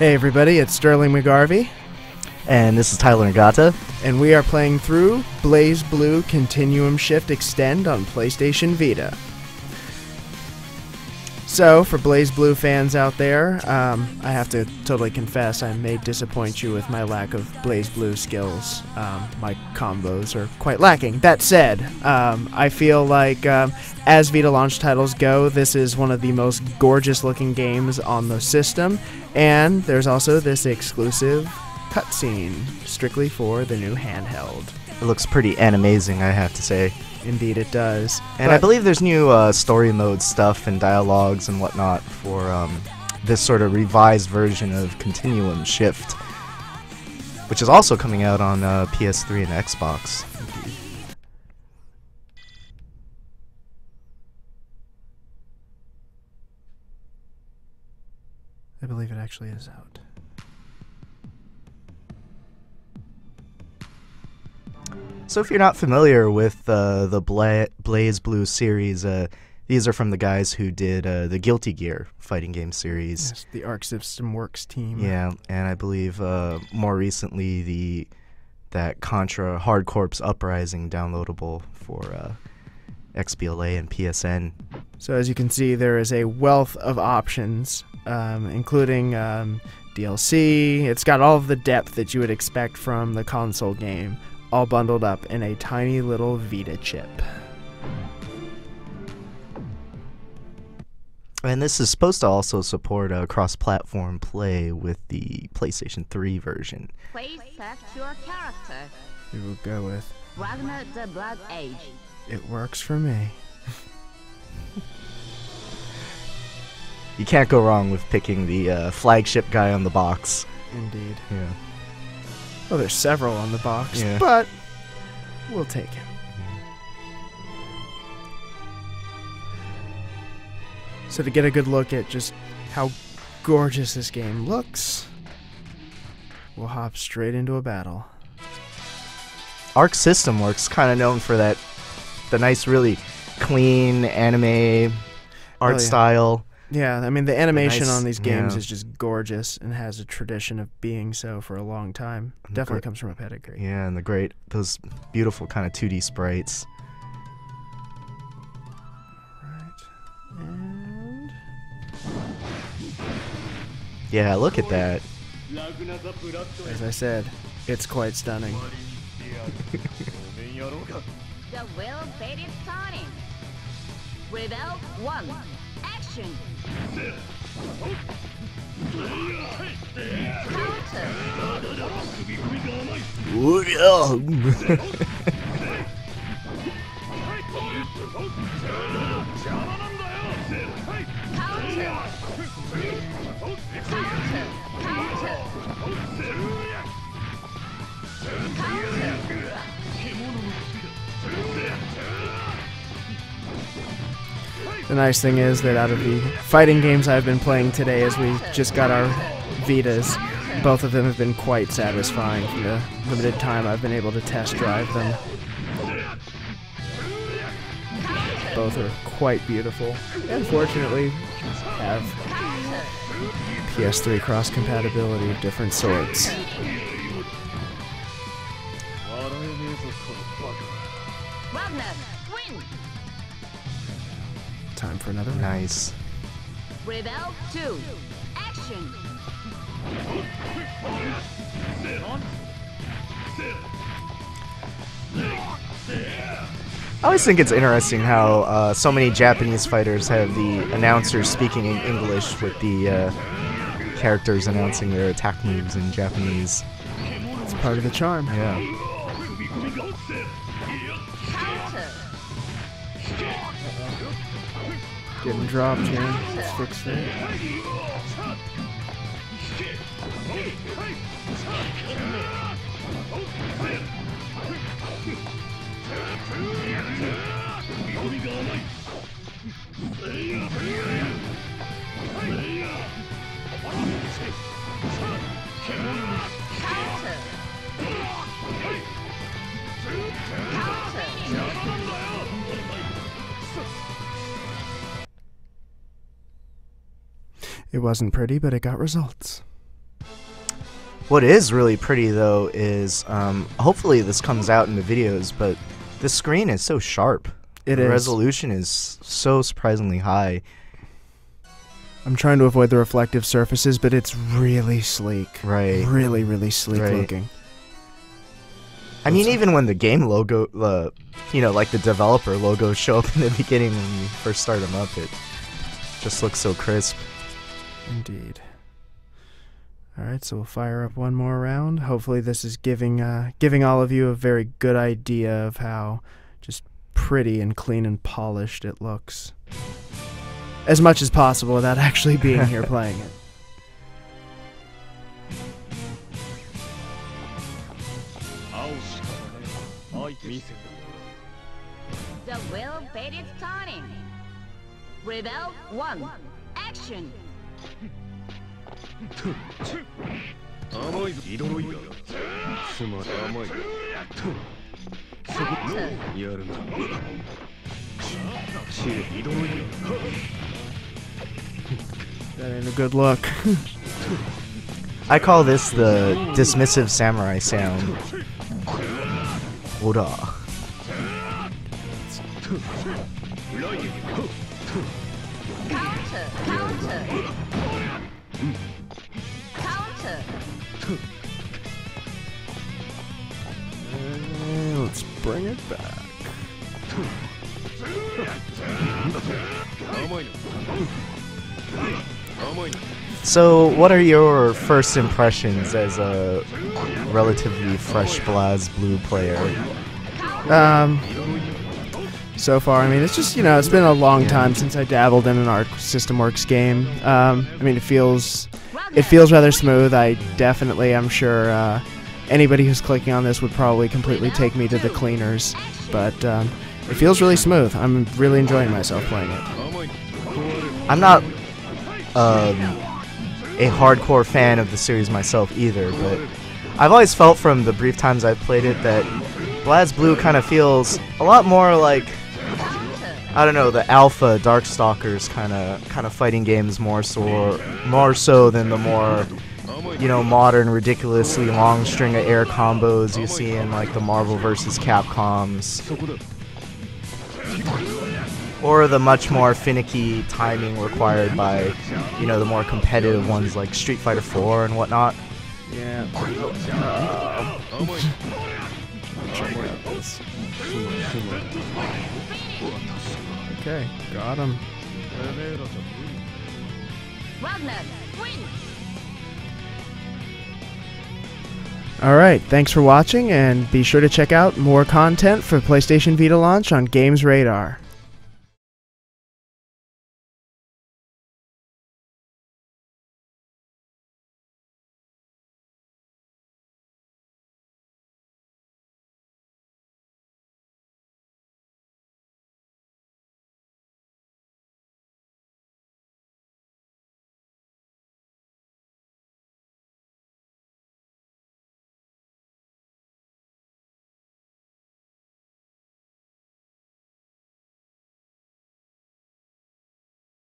Hey everybody, it's Sterling McGarvey. And this is Tyler Ngata. And we are playing through BlazBlue Continuum Shift Extend on PlayStation Vita. So, for BlazBlue fans out there, I have to totally confess I may disappoint you with my lack of BlazBlue skills. My combos are quite lacking. That said, I feel like as Vita launch titles go, this is one of the most gorgeous looking games on the system, and there's also this exclusive cutscene strictly for the new handheld. It looks pretty amazing, I have to say. Indeed it does. And I believe there's new story mode stuff and dialogues and whatnot for this sort of revised version of Continuum Shift, which is also coming out on PS3 and Xbox. I believe it actually is out. So if you're not familiar with the BlazBlue series, these are from the guys who did the Guilty Gear fighting game series. Yes, the Arc System Works team. Yeah, and I believe more recently that Contra Hard Corps Uprising downloadable for XBLA and PSN. So as you can see, there is a wealth of options, including DLC. It's got all of the depth that you would expect from the console game, all bundled up in a tiny little Vita chip. And this is supposed to also support cross-platform play with the PlayStation 3 version. Please select your character. We will go with Ragnar the Blood Age. It works for me. You can't go wrong with picking the flagship guy on the box. Indeed. Yeah. Well, there's several on the box, Yeah. but we'll take him. So to get a good look at just how gorgeous this game looks, we'll hop straight into a battle. Arc System Works, kind of known for the nice, really clean anime art yeah. style. Yeah, I mean, the animation nice, on these games yeah. is just gorgeous and has a tradition of being so for a long time. Definitely comes from a pedigree. Yeah, and those beautiful kind of 2D sprites. Right. And Yeah, look at that. as I said, it's quite stunning. The will fate is starting. Rebel 1. Action. The nice thing is that out of the fighting games I've been playing today, as we just got our Vitas, both of them have been quite satisfying for the limited time I've been able to test drive them. Both are quite beautiful, and fortunately have PS3 cross-compatibility of different sorts. Ragnar, win. Time for another round. Nice. Rebel 2. Action. I always think it's interesting how so many Japanese fighters have the announcers speaking in English with the characters announcing their attack moves in Japanese. It's part of the charm. Yeah. Getting dropped here. Let's fix that. It wasn't pretty, but it got results. What is really pretty though is, hopefully this comes out in the videos, but the screen is so sharp. The resolution is so surprisingly high. I'm trying to avoid the reflective surfaces, but it's really sleek. Right. Really, really sleek looking. I mean, even when the game logo, like the developer logos show up in the beginning when you first start them up, it just looks so crisp. Indeed. Alright, so we'll fire up one more round. Hopefully this is giving all of you a very good idea of how just pretty and clean and polished it looks. As much as possible without actually being here playing it. The wheel fate is turning. Rebel 1. Action. That ain't a good look. I call this the dismissive samurai sound. Oda. Counter. Counter. Let's bring it back. So, what are your first impressions as a relatively fresh BlazBlue player? So far, I mean, it's just, it's been a long time since I dabbled in an Arc System Works game. I mean, it feels rather smooth. I'm sure anybody who's clicking on this would probably completely take me to the cleaners, but it feels really smooth. I'm really enjoying myself playing it. I'm not a hardcore fan of the series myself either, but I've always felt from the brief times I've played it that BlazBlue kind of feels a lot more like, I don't know, the alpha Darkstalkers kind of fighting games more so than the more, modern, ridiculously long string of air combos you see in like the Marvel vs. Capcoms. Or the much more finicky timing required by, the more competitive ones like Street Fighter 4 and whatnot. Yeah. Check out this. Okay, got him. Wagner, win. Alright, thanks for watching, and be sure to check out more content for PlayStation Vita launch on Games Radar.